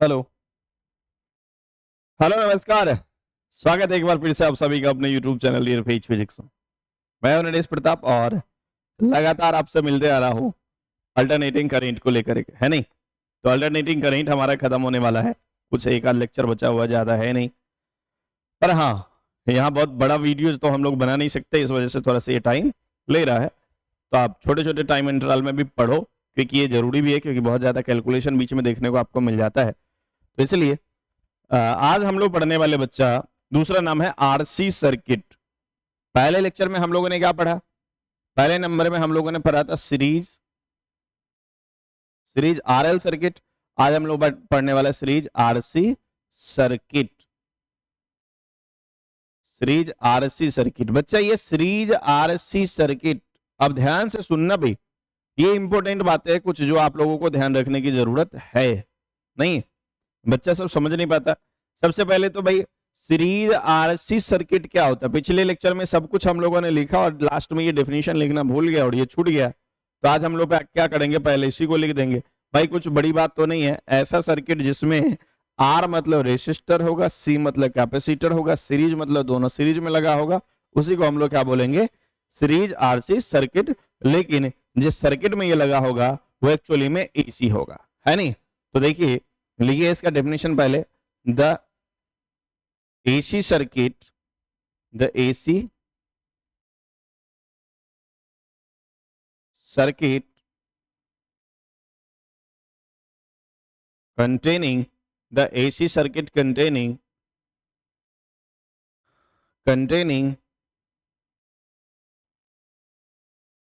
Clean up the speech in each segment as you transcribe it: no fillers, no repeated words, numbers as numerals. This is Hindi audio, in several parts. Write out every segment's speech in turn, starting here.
हेलो। हेलो, नमस्कार। स्वागत है एक बार फिर से आप सभी का अपने YouTube channel Dear Page Physics में। मैं हूं नरेश प्रताप और लगातार आपसे मिलते आ रहा हूं अल्टरनेटिंग करंट को लेकर के, है नहीं? तो अल्टरनेटिंग करंट हमारा खत्म होने वाला है, कुछ एक आध लेक्चर बचा हुआ, ज्यादा है नहीं। पर हाँ, यहाँ बहुत बड़ा वीडियो तो हम लोग बना नहीं सकते, इस वजह से थोड़ा सा ये टाइम ले रहा है। तो आप छोटे छोटे टाइम इंटरवल में भी पढ़ो, क्योंकि ये जरूरी भी है, क्योंकि बहुत ज्यादा कैलकुलेशन बीच में देखने को आपको मिल जाता है। तो इसलिए आज हम लोग पढ़ने वाले बच्चा, दूसरा नाम है आरसी सर्किट। पहले लेक्चर में हम लोगों ने क्या पढ़ा? पहले नंबर में हम लोगों ने पढ़ा था सीरीज आरएल सर्किट। आज हम लोग पढ़ने वाला series RC circuit. Series RC circuit बच्चा, ये सीरीज आरसी सर्किट, अब ध्यान से सुनना भाई, ये इंपॉर्टेंट बातें हैं कुछ जो आप लोगों को ध्यान रखने की जरूरत है। नहीं, बच्चा सब समझ नहीं पाता। सबसे पहले तो भाई, सीरीज आरसी सर्किट क्या होता है? पिछले लेक्चर में सब कुछ हम लोगों ने लिखा और लास्ट में ये डेफिनेशन लिखना भूल गया और ये छूट गया। तो आज हम लोग क्या करेंगे, पहले इसी को लिख देंगे। भाई कुछ बड़ी बात तो नहीं है, ऐसा सर्किट जिसमें आर मतलब रेसिस्टर होगा, सी मतलब कैपेसिटर होगा, सीरीज मतलब दोनों सीरीज में लगा होगा, उसी को हम लोग क्या बोलेंगे? Series RC circuit. लेकिन जिस सर्किट में ये लगा होगा वो एक्चुअली में एसी होगा, है नहीं? तो देखिए, लिखिए इसका डेफिनेशन पहले। The AC circuit, the AC circuit containing the AC circuit containing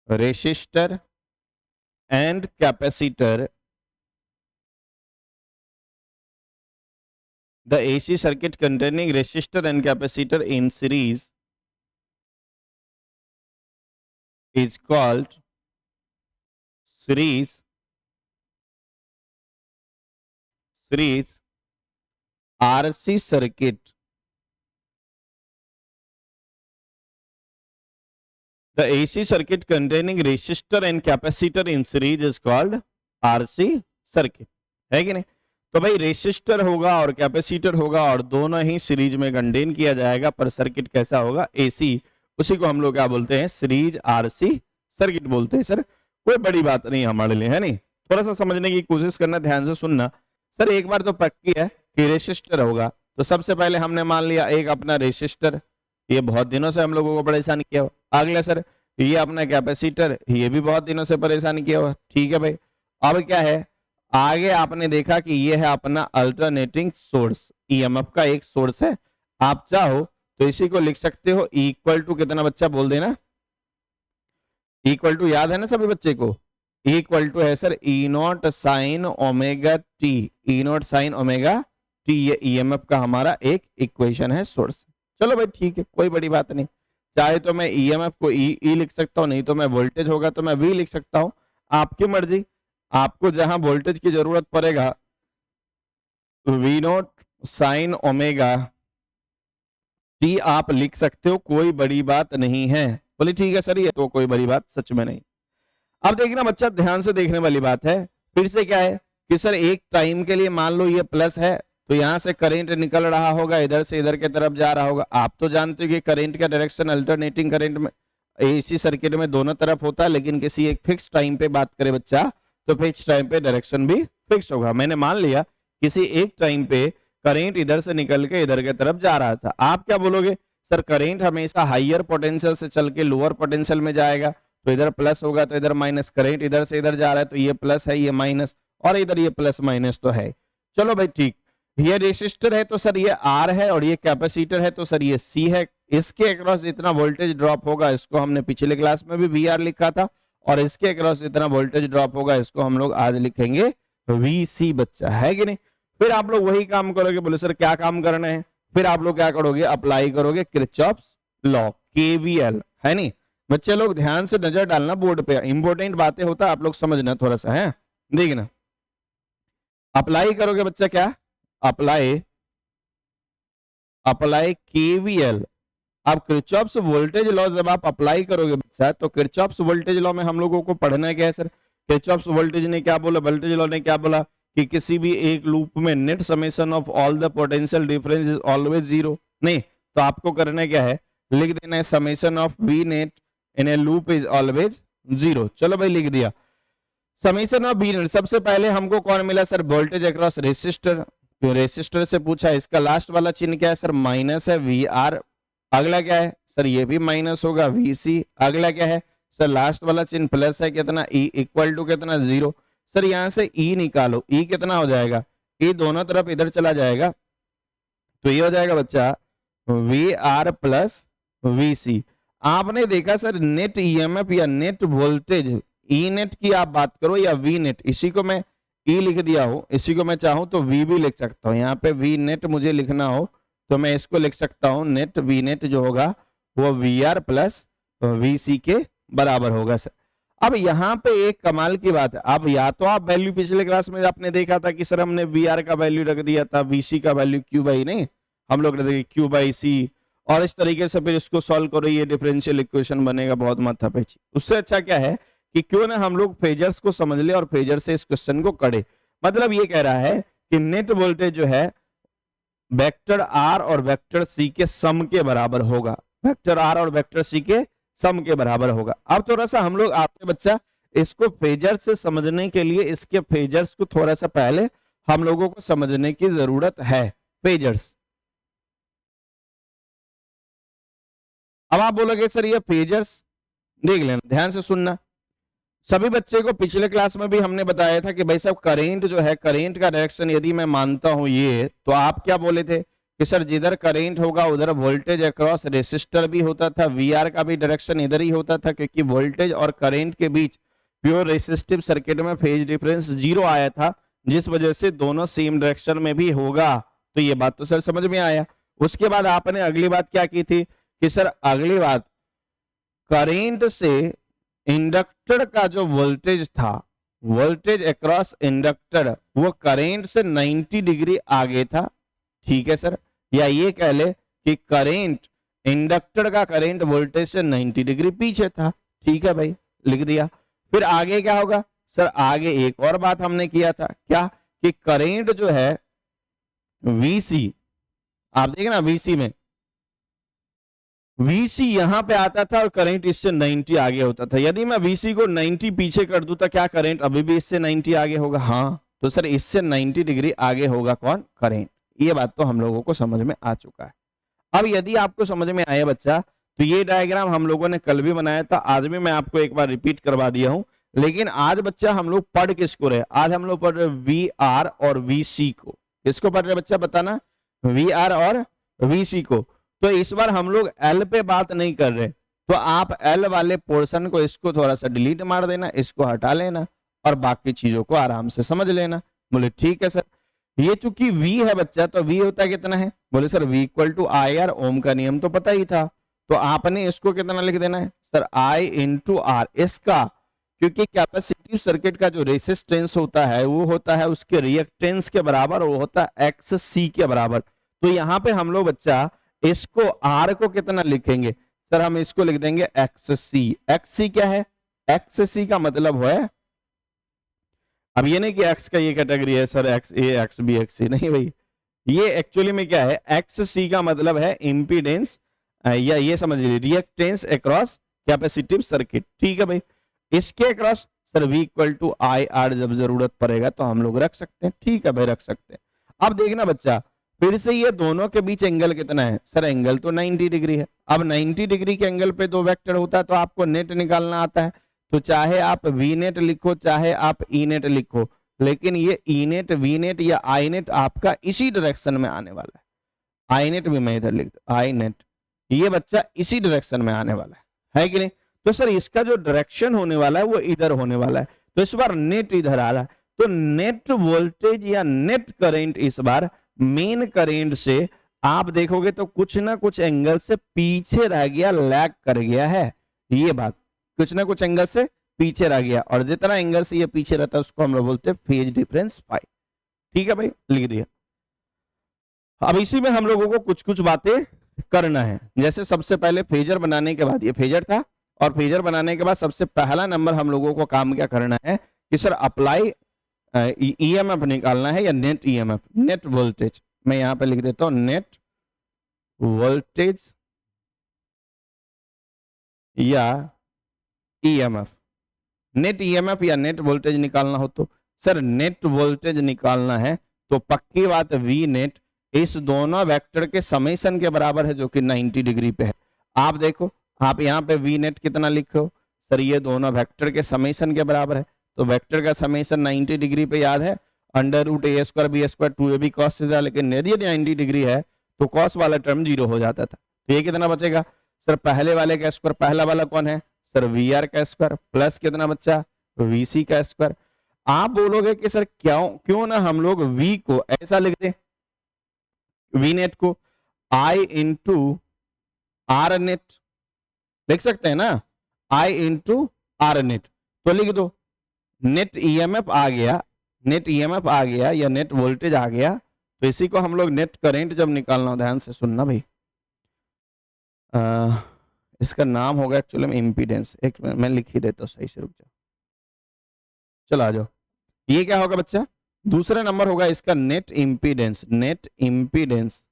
resistor and capacitor. The AC circuit containing resistor and capacitor in series is called series RC circuit. The AC circuit containing resistor and capacitor in series is called RC circuit, है कि नहीं? तो भाई रेसिस्टर होगा और कैपेसिटर होगा और दोनों ही सीरीज में कंटेन किया जाएगा, पर सर्किट कैसा होगा? एसी। उसी को हम लोग क्या बोलते हैं? सीरीज आरसी सर्किट बोलते हैं। सर कोई बड़ी बात नहीं हमारे लिए, है नहीं? थोड़ा सा समझने की कोशिश करना, ध्यान से सुनना। सर एक बार तो पक्की है कि रेसिस्टर होगा, तो सबसे पहले हमने मान लिया एक अपना रेसिस्टर, ये बहुत दिनों से हम लोगों को परेशान किया हुआ। अगला सर ये अपना कैपेसिटर, ये भी बहुत दिनों से परेशान किया हुआ। ठीक है भाई, अब क्या है? आगे आपने देखा कि ये है अपना अल्टरनेटिंग सोर्स, ईएमएफ का एक सोर्स है। आप चाहो तो इसी को लिख सकते हो इक्वल टू, कितना बच्चा बोल देना, इक्वल टू याद है ना सभी बच्चे को? इक्वल टू है sir E not sine omega T, E not sine omega T. ये ईएमएफ का हमारा एक इक्वेशन है, सोर्स। चलो भाई ठीक है, कोई बड़ी बात नहीं। चाहे तो मैं ईएमएफ को ई लिख सकता हूँ, नहीं तो मैं वोल्टेज होगा तो मैं वी लिख सकता हूँ, आपकी मर्जी। आपको जहां वोल्टेज की जरूरत पड़ेगा V naught sine omega T आप लिख सकते हो, कोई बड़ी बात नहीं है। बोले ठीक है सर, ये तो कोई बड़ी बात सच में नहीं। अब देखना बच्चा, ध्यान से देखने वाली बात है। फिर से क्या है कि सर एक टाइम के लिए मान लो ये प्लस है, तो यहां से करंट निकल रहा होगा, इधर से इधर की तरफ जा रहा होगा। आप तो जानते हो कि करंट का डायरेक्शन अल्टरनेटिंग करंट में एसी सर्किट में दोनों तरफ होता है, लेकिन किसी एक फिक्स टाइम पे बात करे बच्चा तो फिक्स टाइम पे डायरेक्शन भी फिक्स होगा। मैंने मान लिया किसी एक टाइम पे करंट इधर से निकल के इधर की तरफ जा रहा था। आप क्या बोलोगे? सर करंट हमेशा हाइयर पोटेंशियल से चल के लोअर पोटेंशियल में जाएगा, तो इधर प्लस होगा तो इधर माइनस। करंट इधर से इधर जा रहा है तो ये प्लस है, ये माइनस, और इधर ये प्लस माइनस तो है। चलो भाई ठीक, ये रेसिस्टर है तो सर ये आर है, और ये कैपेसिटर है तो सर ये सी है। इसके अक्रॉस इतना वोल्टेज ड्रॉप होगा, इसको हमने पिछले क्लास में भी वी आर लिखा था, और इसके अक्रॉस इतना वोल्टेज ड्रॉप होगा, इसको हम लोग आज लिखेंगे वीसी बच्चा, है कि नहीं? फिर आप लोग वही काम करोगे। बोले सर क्या काम करना है? फिर आप लोग क्या करोगे? अप्लाई करोगे किरचॉफ्स लॉ, केवीएल, है नहीं? बच्चे लोग ध्यान से नजर डालना बोर्ड पे, इंपॉर्टेंट बातें होता आप लोग समझना थोड़ा सा, है देखना। अप्लाई करोगे बच्चा, क्या अप्लाई केवीएल। अब किरचॉफ्स वोल्टेज लॉ जब आप अप्लाई करोगे बच्चा, तो किरचॉफ्स वोल्टेज लॉ में हम लोगों को पढ़ना है क्या है सर? किरचॉफ्स वोल्टेज ने क्या बोला, वोल्टेज लॉ ने क्या बोला कि किसी भी एक लूप में net summation of all the potential difference is always zero? नहीं, तो आपको करना क्या है, लिख देना है summation of V net in A loop is always zero. चलो भाई लिख दिया समेशन ऑफ वी नेट। सबसे पहले हमको कौन मिला सर, वोल्टेज अक्रॉस रेसिस्टर, तो रेसिस्टर से पूछा, इसका लास्ट वाला चिन्ह क्या है सर, माइनस है, वी आर। अगला क्या है सर, ये भी माइनस होगा, वी सी। अगला क्या है सर, लास्ट वाला चिन्ह प्लस है, कितना, ई इक्वल टू कितना, जीरो। सर यहां से ई निकालो, ई कितना हो जाएगा, ई दोनों तरफ इधर चला जाएगा, तो ये हो जाएगा बच्चा वी आर प्लस वी सी। आपने देखा सर नेट ईएमएफ या नेट वोल्टेज, ई नेट की आप बात करो या वी नेट, इसी को मैं ई लिख दिया हो, इसी को मैं चाहूं तो वी भी लिख सकता हूं। यहाँ पे वी नेट मुझे लिखना हो तो मैं इसको लिख सकता हूं, नेट वी नेट जो होगा वो वी आर प्लस वी सी के बराबर होगा सर। अब यहाँ पे एक कमाल की बात है, अब या तो आप वैल्यू पिछले क्लास में आपने देखा था कि सर हमने वी आर का वैल्यू रख दिया था, वी सी का वैल्यू क्यू बाई, नहीं हम लोग क्यू बाई सी, और इस तरीके से फिर इसको सॉल्व करो, ये डिफरेंशियल इक्वेशन बनेगा, बहुत माथा पेची। उससे अच्छा क्या है कि क्यों ना हम लोग फेजर्स को समझ ले और फेजर से इस क्वेश्चन को करे। मतलब ये कह रहा है कि नेट वोल्टेज जो है वेक्टर आर और वेक्टर सी के सम के बराबर होगा, वेक्टर आर और वेक्टर सी के सम के बराबर होगा। अब थोड़ा सा हम लोग आपके बच्चा इसको फेजर से समझने के लिए इसके फेजर्स को थोड़ा सा पहले हम लोगों को समझने की जरूरत है। फेजर्स, अब आप बोलोगे सर ये फेजर्स, देख लेना, ध्यान से सुनना। सभी बच्चे को पिछले क्लास में भी हमने बताया था कि भाई साहब करेंट जो है, करेंट का डायरेक्शन यदि मैं मानता हूं ये, तो आप क्या बोले थे कि सर जिधर करेंट होगा उधर वोल्टेज अक्रॉस रेसिस्टर भी होता था, वीआर का भी डायरेक्शन इधर ही होता था, क्योंकि वोल्टेज और करेंट के बीच प्योर रेसिस्टिव सर्किट में फेज डिफरेंस जीरो आया था, जिस वजह से दोनों सेम डायरेक्शन में भी होगा। तो ये बात तो सर समझ में आया। उसके बाद आपने अगली बात क्या की थी कि सर अगली बात, करेंट से इंडक्टर का जो वोल्टेज था, वोल्टेज अक्रॉस इंडक्टर, वो करेंट से 90 डिग्री आगे था, ठीक है सर, या ये कह ले कि करेंट, इंडक्टर का करेंट वोल्टेज से 90 डिग्री पीछे था, ठीक है भाई, लिख दिया। फिर आगे क्या होगा सर, आगे एक और बात हमने किया था, क्या कि करेंट जो है वीसी, आप देखें ना वीसी में, वीसी यहां पे आता था और करंट इससे 90 आगे होता था। यदि मैं वीसी को 90 पीछे कर दूं तो क्या करंट अभी भी इससे 90 आगे होगा? हाँ, तो सर इससे 90 डिग्री आगे होगा कौन? करंट। ये बात तो हम लोगों को समझ में आ चुका है। अब यदि आपको समझ में आया बच्चा, तो ये डायग्राम हम लोगों ने कल भी बनाया था, आज भी मैं आपको एक बार रिपीट करवा दिया हूं। लेकिन आज बच्चा हम लोग पढ़ किसको रहे? आज हम लोग पढ़ रहे वी आर और वी सी को। किसको पढ़ रहे बच्चा बताना? वी आर और वी सी को। तो इस बार हम लोग एल पे बात नहीं कर रहे, तो आप एल वाले पोर्शन को, इसको थोड़ा सा डिलीट मार देना, इसको हटा लेना और बाकी चीजों को आराम से समझ लेना। बोले ठीक है सर। ये चूंकि V है बच्चा, तो V होता है कितना है? बोले sir V equal to I R, Ohm का नियम तो पता ही था, तो आपने इसको कितना लिख देना है सर? I into are. इसका क्योंकि कैपेसिटिव सर्किट का जो रेसिस्टेंस होता है वो होता है उसके रिएक्टेंस के बराबर, वो होता है XC के बराबर। तो यहाँ पे हम लोग बच्चा इसको R को कितना लिखेंगे सर? हम इसको लिख देंगे XC। XC क्या है? XC का मतलब है, अब ये नहीं कि X का ये कैटेगरी है सर, XA XB XC, नहीं भाई, ये एक्चुअली में क्या है? XC का मतलब है इंपीडेंस, या ये समझ लीजिए रिएक्टेंस अक्रॉस कैपेसिटिव सर्किट, ठीक है भाई। इसके across sir V equal to I R जब जरूरत पड़ेगा तो हम लोग रख सकते हैं, ठीक है भाई, रख सकते हैं। अब देखना बच्चा, फिर से ये दोनों के बीच एंगल कितना है सर? एंगल तो 90 डिग्री है। अब 90 डिग्री के एंगल पे दो वेक्टर होता है तो आपको नेट निकालना आता है, तो चाहे आप वी नेट लिखो चाहे आप ई नेट लिखो, लेकिन ये ई नेट, वी नेट या आई नेट आपका इसी डायरेक्शन में आने वाला है। आई नेट भी मैं इधर लिख दूं, आई नेट, ये बच्चा इसी डायरेक्शन में आने वाला है कि नहीं? तो सर इसका जो डायरेक्शन होने वाला है वो इधर होने वाला है, तो इस बार नेट इधर आ रहा है, तो नेट वोल्टेज या नेट करंट इस बार मेन करंट से आप देखोगे तो कुछ ना कुछ एंगल से पीछे रह गया, लैग कर गया है। ये बात कुछ ना कुछ एंगल से पीछे रह गया, और जितना एंगल से ये पीछे रहता है उसको हम लोग बोलते हैं फेज डिफरेंस फाई, ठीक है भाई, लिख दिया। अब इसी में हम लोगों को कुछ कुछ बातें करना है। जैसे सबसे पहले फेजर बनाने के बाद, ये फेजर था, और फेजर बनाने के बाद सबसे पहला नंबर हम लोगों को काम क्या करना है कि सर अप्लाई ईएमएफ निकालना है या नेट ईएमएफ, नेट वोल्टेज, मैं यहां पे लिख देता हूं नेट वोल्टेज या ईएमएफ, नेट ईएमएफ या नेट वोल्टेज निकालना हो तो सर नेट वोल्टेज निकालना है तो पक्की बात वी नेट इस दोनों वेक्टर के समेशन के बराबर है जो कि 90 डिग्री पे है। आप देखो आप यहाँ पे वी नेट कितना लिखो सर, ये दोनों वेक्टर के समेशन के बराबर है, तो वेक्टर का समेशन 90 डिग्री पे याद है under root A square B square 2ab cos theta, लेकिन यदि 90 डिग्री है तो कॉस वाला टर्म 0 हो जाता था। तो ये कितना बचेगा सर, पहले वाले का स्क्वायर, पहला वाला कौन है सर वी आर का स्क्वायर प्लस कितना बच्चा वी सी का स्क्वायर। आप बोलोगे कि सर क्यों ना हम लोग v को ऐसा लिख दें, वी नेट को i इंटू आर नेट लिख सकते हैं ना, i इंटू आर नेट, तो लिख दो नेट ईएमएफ आ गया, नेट ईएमएफ आ गया या नेट वोल्टेज आ गया, तो इसी को हम लोग नेट करंट जब निकालना, ध्यान से सुनना भाई, इसका नाम होगा एक्चुअली में इम्पीडेंस, एक मैं लिख ही देता हूँ सही से, रुक जाओ, चलो आ जाओ, ये क्या होगा बच्चा, दूसरा नंबर होगा इसका net impedance, net impedance,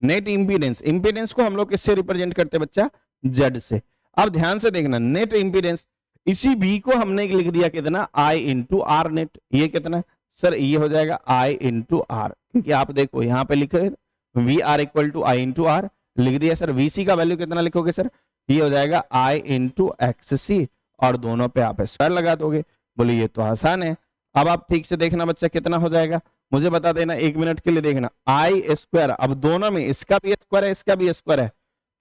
net impedance, impedance को हम लोग किससे रिप्रेजेंट करते हैं बच्चा, जेड से। अब ध्यान से देखना नेट इम्पीडेंस, इसी बी को हमने लिख दिया कितना आई इंटू आर नेट, ये कितना सर ये हो जाएगा आई इंटू आर, क्योंकि आप देखो यहाँ पे लिखे V R equal to I into R लिख दिया सर, वी सी का वैल्यू कितना लिखोगे सर, ये हो जाएगा आई इंटू एक्स सी और दोनों पे आप स्क्वायर लगा दोगे। बोले ये तो आसान है। अब आप ठीक से देखना बच्चा कितना हो जाएगा, मुझे बता देना, 1 मिनट के लिए देखना, आई स्क्वायर, अब दोनों में इसका भी स्क्वायर है इसका भी स्क्वायर है,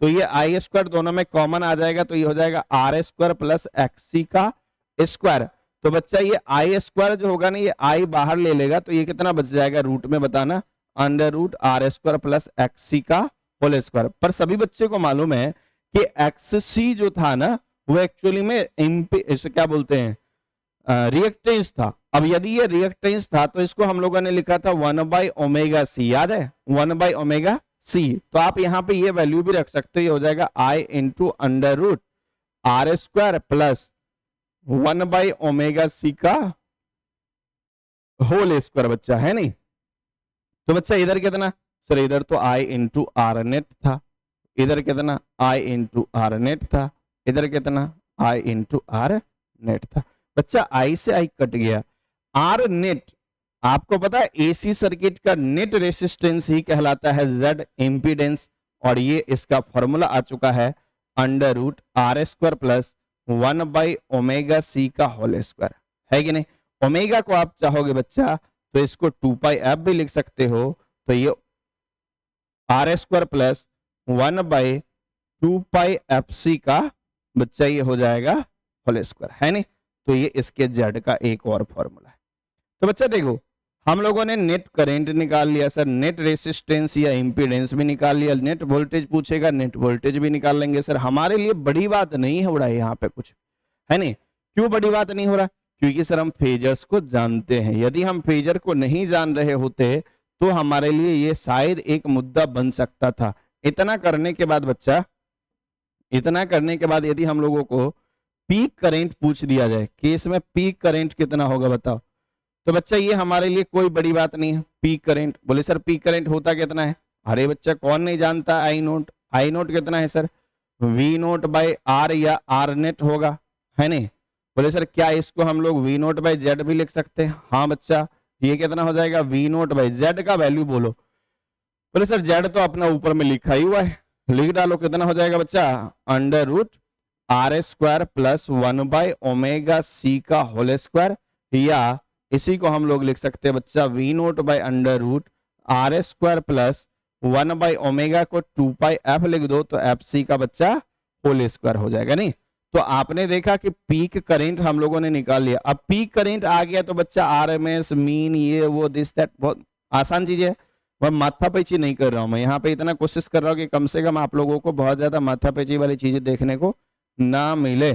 तो ये आई स्क्वायर दोनों में कॉमन आ जाएगा, तो ये हो जाएगा are square plus X C का स्क्वायर। तो बच्चा ये आई स्क्वायर जो होगा ना, ये आई बाहर ले लेगा, तो ये कितना बच जाएगा रूट में बताना, under root R square plus X C का होल स्क्वायर। पर सभी बच्चे को मालूम है कि एक्स सी जो था ना वो एक्चुअली में इसे क्या बोलते हैं रिएक्टेंस था। अब यदि ये रिएक्टेंस था तो इसको हम लोगों ने लिखा था 1/ओमेगा सी, याद है 1/ओमेगा सी, तो आप यहाँ पे ये वैल्यू भी रख सकते हो, ये हो जाएगा I into under root R square plus 1/ओमेगा सी का होल स्क्वायर बच्चा, है नहीं। तो बच्चा इधर कितना सर, इधर तो आई इंटू आर नेट था, इधर कितना आई इंटू आर नेट था, इधर कितना आई इंटू आर नेट था। बच्चा आई से आई कट गया, आर नेट आपको पता है एसी सर्किट का नेट रेसिस्टेंस ही कहलाता है जेड इम्पीडेंस, और ये इसका फॉर्मूला आ चुका है under root R square plus 1/ओमेगा सी का होल स्क्वायर, है कि नहीं। ओमेगा को आप चाहोगे बच्चा तो इसको 2πf भी लिख सकते हो, तो ये आर स्क्वायर प्लस 1/2πfc का बच्चा ये हो जाएगा होल स्क्वायर, है नहीं। तो ये इसके जेड का एक और फॉर्मूला है। तो बच्चा देखो हम लोगों ने नेट करंट निकाल लिया सर, नेट रेसिस्टेंस या इंपीडेंस भी निकाल लिया, नेट वोल्टेज पूछेगा नेट वोल्टेज भी निकाल लेंगे सर। हमारे लिए बड़ी बात नहीं हो रहा है यहाँ पे कुछ, है नहीं। क्यों बड़ी बात नहीं हो रहा, क्योंकि सर हम फेजर्स को जानते हैं। यदि हम फेजर को नहीं जान रहे होते तो हमारे लिए ये शायद एक मुद्दा बन सकता था। इतना करने के बाद बच्चा, इतना करने के बाद यदि हम लोगों को पीक करंट पूछ दिया जाए कि इसमें पीक करंट कितना होगा बताओ, तो बच्चा ये हमारे लिए कोई बड़ी बात नहीं है। पीक करंट, बोले सर पीक करंट होता कितना है, अरे बच्चा कौन नहीं जानता, आई नोट, आई नोट कितना है sir, V naught by R या आर नेट होगा, है नहीं। बोले सर क्या इसको हम लोग वी नोट बाई जेड भी लिख सकते हैं, हाँ बच्चा ये कितना हो जाएगा वी नोट बाई जेड का वैल्यू बोलो। बोले सर जेड तो अपना ऊपर में लिखा ही हुआ है, लिख डालो, कितना हो जाएगा बच्चा under root R square plus 1/ओमेगा सी का होल स्क्वायर, या इसी को हम लोग लिख सकते हैं बच्चा V naught by under root R square plus 1/ओमेगा को 2πf लिख दो तो एफ सी का बच्चा होल स्क्वायर हो जाएगा, नहीं। तो आपने देखा कि पीक करंट हम लोगों ने निकाल लिया। अब पीक करंट आ गया तो बच्चा आरएमएस मीन ये वो दिस दैट बहुत आसान चीज है, वह माथापेची नहीं कर रहा हूं मैं यहाँ पे, इतना कोशिश कर रहा हूँ कि कम से कम आप लोगों को बहुत ज्यादा माथापेची वाली चीजें देखने को ना मिले।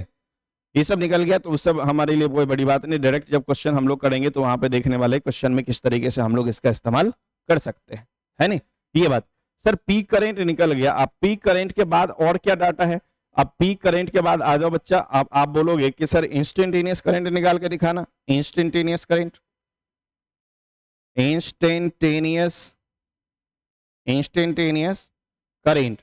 ये सब निकल गया तो उस सब हमारे लिए कोई बड़ी बात नहीं, डायरेक्ट जब क्वेश्चन हम लोग करेंगे तो वहां पे देखने वाले क्वेश्चन में किस तरीके से हम लोग इसका इस्तेमाल कर सकते हैं, है नहीं। ये बात सर पीक करंट निकल गया। अब पीक करंट के बाद और क्या डाटा है, अब पीक करंट के बाद आ जाओ बच्चा, अब आप बोलोगे कि सर इंस्टेंटेनियस करंट निकाल के दिखाना। Instantaneous current, instantaneous current.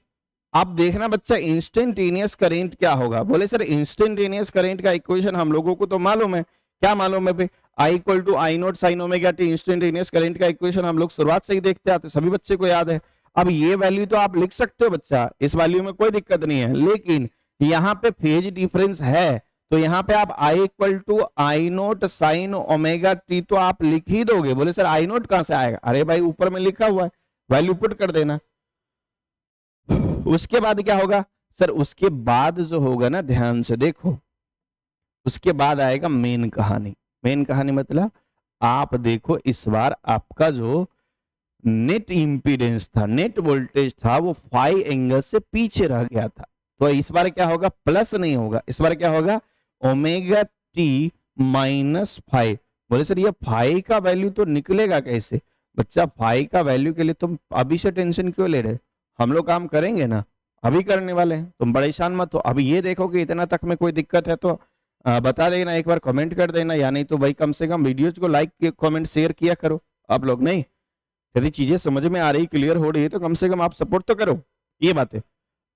अब देखना बच्चा इंस्टेंटेनियस करंट क्या होगा। बोले सर इंस्टेंटेनियस करंट का इक्वेशन हम लोगों को तो मालूम है। क्या मालूम है भाई? I equal to I naught sine omega T. Instantaneous current का इक्वेशन हम लोग शुरुआत से ही देखते आते, सभी बच्चे को याद है। अब ये वैल्यू तो आप लिख सकते हो बच्चा, इस वैल्यू में कोई दिक्कत नहीं है, लेकिन यहाँ पे फेज डिफरेंस है, तो यहाँ पे आप I equal to I naught sine omega T तो आप लिख ही दोगे। बोले सर आई नोट कहां से आएगा? अरे भाई ऊपर में लिखा हुआ है, वैल्यू पुट कर देना। उसके बाद क्या होगा सर? उसके बाद जो होगा ना, ध्यान से देखो, उसके बाद आएगा मेन कहानी। मेन कहानी मतलब आप देखो इस बार आपका जो नेट इंपीडेंस था, नेट वोल्टेज था, वो 5 एंगल से पीछे रह गया था। तो इस बार क्या होगा? प्लस नहीं होगा, इस बार क्या होगा? Omega T minus 5। बोले सर ये 5 का वैल्यू तो निकलेगा कैसे? बच्चा 5 का वैल्यू के लिए तुम अभी से टेंशन क्यों ले रहे? हम लोग काम करेंगे ना, अभी करने वाले हैं, तुम परेशान मत हो। अभी ये देखो कि इतना तक में कोई दिक्कत है तो बता देना, एक बार कमेंट कर देना, या नहीं तो भाई कम से कम वीडियोज को लाइक कमेंट शेयर किया करो आप लोग। नहीं, यदि चीजें समझ में आ रही, क्लियर हो रही है, तो कम से कम आप सपोर्ट तो करो। ये बात है।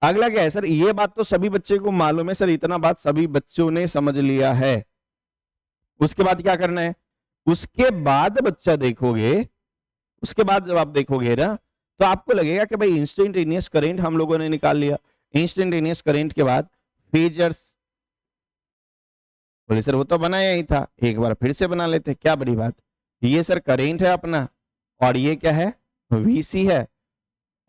अगला क्या है सर? ये बात तो सभी बच्चे को मालूम है सर, इतना बात सभी बच्चों ने समझ लिया है। उसके बाद क्या करना है? उसके बाद बच्चा देखोगे, उसके बाद जब आप देखोगे ना, तो आपको लगेगा कि भाई इंस्टेंटेनियस करंट हम लोगों ने निकाल लिया। इंस्टेंटेनियस करंट के बाद फेजर्स, बोले सर वो तो बनाया ही था, एक बार फिर से बना लेते, क्या बड़ी बात। ये सर करंट है अपना, और ये क्या है? वीसी है,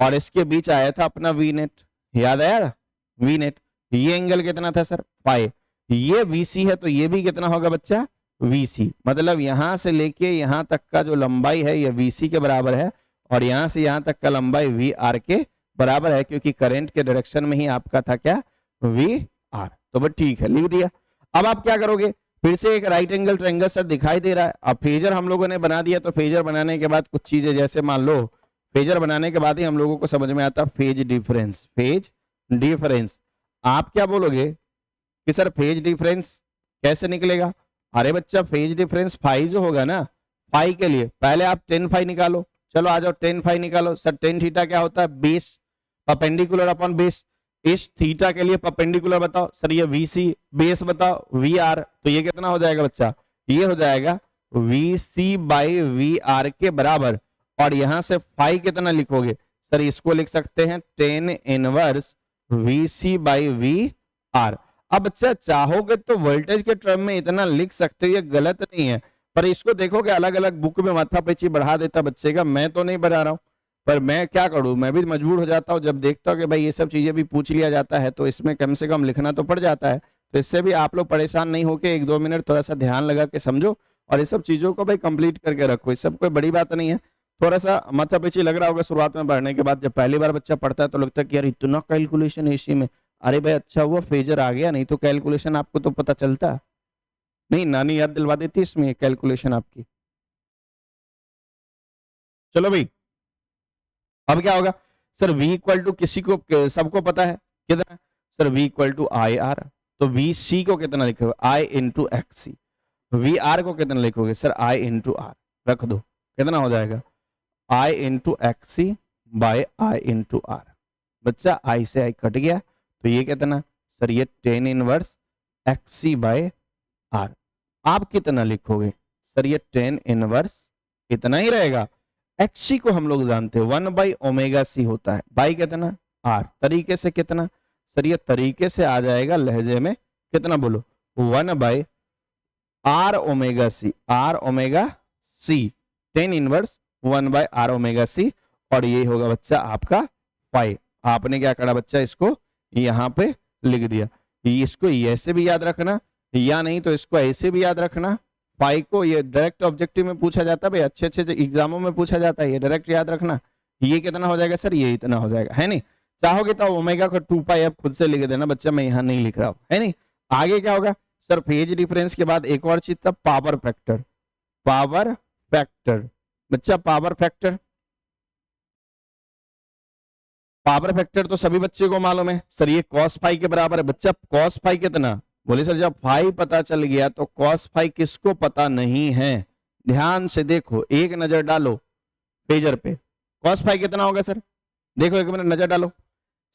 और इसके बीच आया था अपना वी नेट, याद आया? V net. ये एंगल कितना था सर? 5। ये वीसी है तो ये भी कितना होगा बच्चा? वीसी। मतलब यहां से लेके यहां तक का जो लंबाई है ये वीसी के बराबर है, और यहां से यहां तक का लंबाई वी आर के बराबर है, क्योंकि करंट के डायरेक्शन में ही आपका था क्या? V R. तो बस ठीक है, लिख दिया। अब आप क्या करोगे? फिर से एक राइट एंगल ट्रायंगल सर दिखाई दे रहा है। अब फेजर हम लोगों ने बना दिया, तो फेजर बनाने के बाद कुछ चीजें, जैसे मान लो फेजर बनाने के बाद ही हम लोगों को समझ में आता फेज डिफरेंस। फेज डिफरेंस आप क्या बोलोगे कि सर फेज डिफरेंस कैसे निकलेगा? अरे बच्चा फेज डिफरेंस फाई जो होगा ना, फाई के लिए पहले आप 10 फाई निकालो। चलो आ जाओ 10 फाई निकालो। सर 10 थीटा क्या होता है? Base, perpendicular upon base. इस थीटा के लिए परपेंडिकुलर बताओ सर, ये वीसी, बेस बताओ वी आर, तो ये कितना हो जाएगा बच्चा? ये हो जाएगा वीसी बाई वी आर के बराबर। और यहां से फाई कितना लिखोगे सर? इसको लिख सकते हैं 10 inverse VC by V R. अब बच्चा चाहोगे तो वोल्टेज के टर्म में इतना लिख सकते हो, ये गलत नहीं है, पर इसको देखोगे अलग अलग बुक में माथा पेची बढ़ा देता बच्चे का। मैं तो नहीं बढ़ा रहा हूं, पर मैं क्या करूं, मैं भी मजबूर हो जाता हूं जब देखता हूं कि भाई ये सब चीजें भी पूछ लिया जाता है, तो इसमें कम से कम लिखना तो पड़ जाता है। तो इससे भी आप लोग परेशान नहीं होके 1-2 मिनट थोड़ा सा ध्यान लगा के समझो, और ये सब चीजों को भाई कंप्लीट करके रखो। ये सब कोई बड़ी बात नहीं है। थोड़ा सा माथा पेची लग रहा होगा शुरुआत में पढ़ने के बाद, जब पहली बार बच्चा पढ़ता है तो लगता है कि यार इतना कैलकुलेशन है इसी में। अरे भाई अच्छा हुआ फेजर आ गया, नहीं तो कैलकुलेशन आपको तो पता चलता नहीं, नानी याद दिलवा देती इसमें कैलकुलेशन आपकी। चलो भाई, अब क्या होगा सर? v इक्वल टू किसी को, सबको पता है कितना sir? v equal to I R, तो वी सी को कितना लिखोगे? i into X C. V R को कितना लिखोगे सर? i into are. रख दो, कितना हो जाएगा? i into X C by I into R. बच्चा i से i कट गया, तो ये कितना सर? ये 10 inverse X C by R. आप कितना लिखोगे सर? ये 10 इनवर्स इतना ही रहेगा। एक्सी को हम लोग जानते हैं 1 बाई ओमेगा सी होता है, बाई कितना? आर। तरीके से कितना सर? ये तरीके से आ जाएगा लहजे में कितना बोलो? 1 by R omega C, R omega C, 10 inverse 1 by R omega C. और ये होगा बच्चा आपका 5। आपने क्या करा बच्चा? इसको यहां पे लिख दिया। इसको ऐसे भी याद रखना, या नहीं तो इसको ऐसे भी याद रखना। पाई को ये डायरेक्ट ऑब्जेक्टिव में पूछा जाता है भाई, अच्छे अच्छे एग्जामों में पूछा जाता है, ये डायरेक्ट याद रखना। ये कितना हो जाएगा सर? ये इतना हो जाएगा, है नहीं? चाहोगे तो ओमेगा को 2 पाई आप खुद से लिख देना बच्चा, मैं यहां नहीं लिख रहा हूं, है नहीं? आगे क्या होगा सर? फेज डिफरेंस के बाद एक और चीज था पावर फैक्टर। पावर फैक्टर बच्चा, पावर फैक्टर पावर फैक्टर तो सभी बच्चे को मालूम है सर, ये cos फाई के बराबर है। बच्चा cos फाई कितना, बोले सर जब फाई पता चल गया तो cos फाई किसको पता नहीं है। ध्यान से देखो, एक नजर डालो पेजर पे, cos फाई कितना होगा सर, देखो एक मिनट नजर डालो।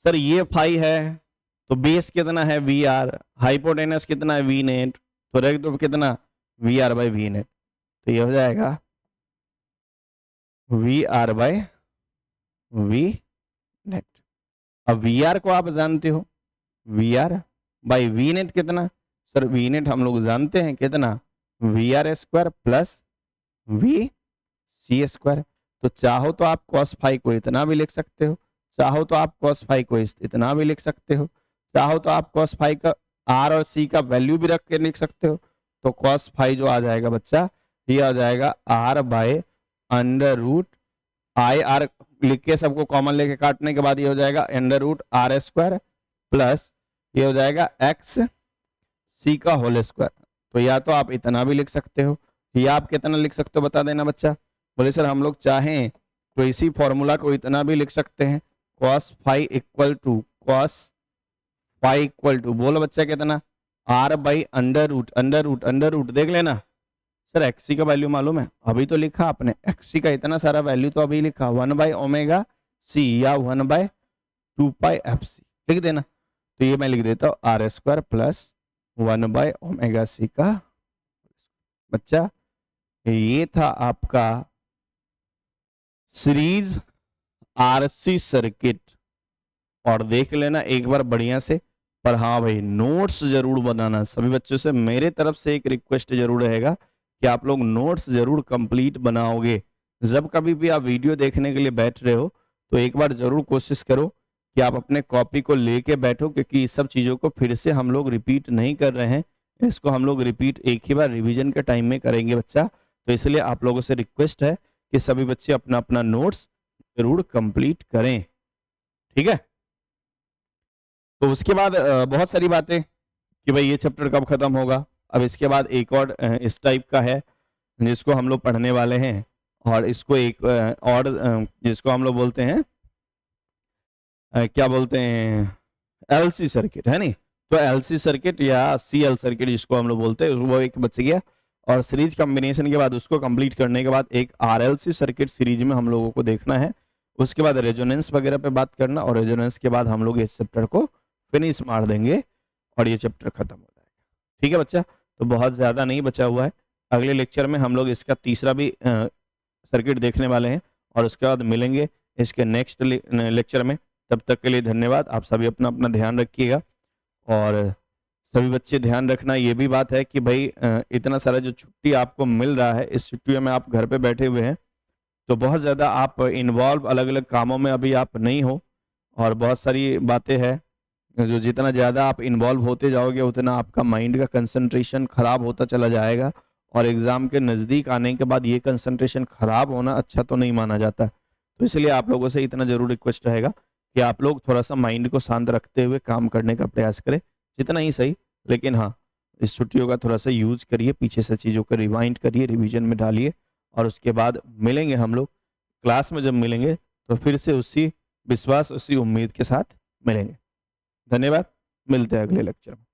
सर ये फाई है तो बेस कितना है वी आर, हाइपोटेनस कितना है वी नेट, तो रख दो कितना V R by V net, तो ये हो जाएगा V R by V net. अब वी आर को आप जानते हो, V R by V net कितना, सर वी नेट हम लोग जानते हैं कितना, V R square plus V C square. तो चाहो तो आप cos फाई को इतना भी लिख सकते हो, चाहो तो आप cos फाई को इतना भी लिख सकते हो, चाहो तो आप cos फाई का r और c का वैल्यू भी रख के लिख सकते हो। तो cos फाई जो आ जाएगा बच्चा, ये आ जाएगा r by under root I R लिख के सबको कॉमन लेके काटने के बाद ये हो जाएगा under root R square plus ये हो जाएगा एक्स सी का होल स्क्वायर। तो या तो आप इतना भी लिख सकते हो, या आप कितना लिख सकते हो बता देना बच्चा। बोले सर हम लोग चाहें तो इसी फॉर्मूला को इतना भी लिख सकते हैं, cos phi equal to cos phi equal to, बोलो बच्चा कितना, r by under root under root under root, देख लेना सर एक्सी का वैल्यू मालूम है, अभी तो लिखा आपने एक्सी का इतना सारा वैल्यू तो अभी लिखा 1 बाई ओमेगा सी या 1 बाई 2 पाई एफ सी, लिख देना। तो ये मैं लिख देता हूँ R square plus 1 by omega C का। बच्चा ये था आपका सीरीज आरसी सर्किट, और देख लेना एक बार बढ़िया से। पर हाँ भाई नोट्स जरूर बनाना, सभी बच्चों से मेरे तरफ से एक रिक्वेस्ट जरूर रहेगा कि आप लोग नोट्स जरूर कंप्लीट बनाओगे। जब कभी भी आप वीडियो देखने के लिए बैठ रहे हो तो एक बार जरूर कोशिश करो कि आप अपने कॉपी को लेके बैठो, क्योंकि इस सब चीज़ों को फिर से हम लोग रिपीट नहीं कर रहे हैं, इसको हम लोग रिपीट एक ही बार रिवीजन के टाइम में करेंगे बच्चा। तो इसलिए आप लोगों से रिक्वेस्ट है कि सभी बच्चे अपना अपना नोट्स जरूर कंप्लीट करें, ठीक है। तो उसके बाद बहुत सारी बातें कि भाई ये चैप्टर कब खत्म होगा। अब इसके बाद एक और इस टाइप का है जिसको हम लोग पढ़ने वाले हैं, और इसको एक और जिसको हम लोग बोलते हैं क्या बोलते हैं एलसी सर्किट, है नहीं। तो एलसी सर्किट या सीएल सर्किट जिसको हम लोग बोलते हैं वो एक बच गया, और सीरीज कॉम्बिनेशन के बाद उसको कंप्लीट करने के बाद एक आरएलसी सर्किट सीरीज में हम लोगों को देखना है। उसके बाद रेजोनेंस वगैरह पे बात करना, और रेजोनेंस के बाद हम लोग इस चैप्टर को फिनिश मार देंगे और ये चैप्टर खत्म हो जाएगा, ठीक है बच्चा। तो बहुत ज़्यादा नहीं बचा हुआ है, अगले लेक्चर में हम लोग इसका तीसरा भी सर्किट देखने वाले हैं, और उसके बाद मिलेंगे इसके नेक्स्ट लेक्चर में। तब तक के लिए धन्यवाद। आप सभी अपना अपना ध्यान रखिएगा, और सभी बच्चे ध्यान रखना ये भी बात है कि भाई इतना सारा जो छुट्टी आपको मिल रहा है, इस छुट्टियों में आप घर पे बैठे हुए हैं, तो बहुत ज़्यादा आप इन्वॉल्व अलग अलग कामों में अभी आप नहीं हो, और बहुत सारी बातें हैं जो जितना ज़्यादा आप इन्वॉल्व होते जाओगे उतना आपका माइंड का कंसंट्रेशन खराब होता चला जाएगा, और एग्ज़ाम के नज़दीक आने के बाद ये कंसंट्रेशन खराब होना अच्छा तो नहीं माना जाता। तो इसलिए आप लोगों से इतना ज़रूर रिक्वेस्ट रहेगा कि आप लोग थोड़ा सा माइंड को शांत रखते हुए काम करने का प्रयास करें, जितना ही सही। लेकिन हाँ, इस छुट्टियों का थोड़ा सा यूज करिए, पीछे से चीज़ों को रिवाइंड करिए, रिवीजन में डालिए, और उसके बाद मिलेंगे हम लोग क्लास में। जब मिलेंगे तो फिर से उसी विश्वास उसी उम्मीद के साथ मिलेंगे। धन्यवाद, मिलते हैं अगले लेक्चर में।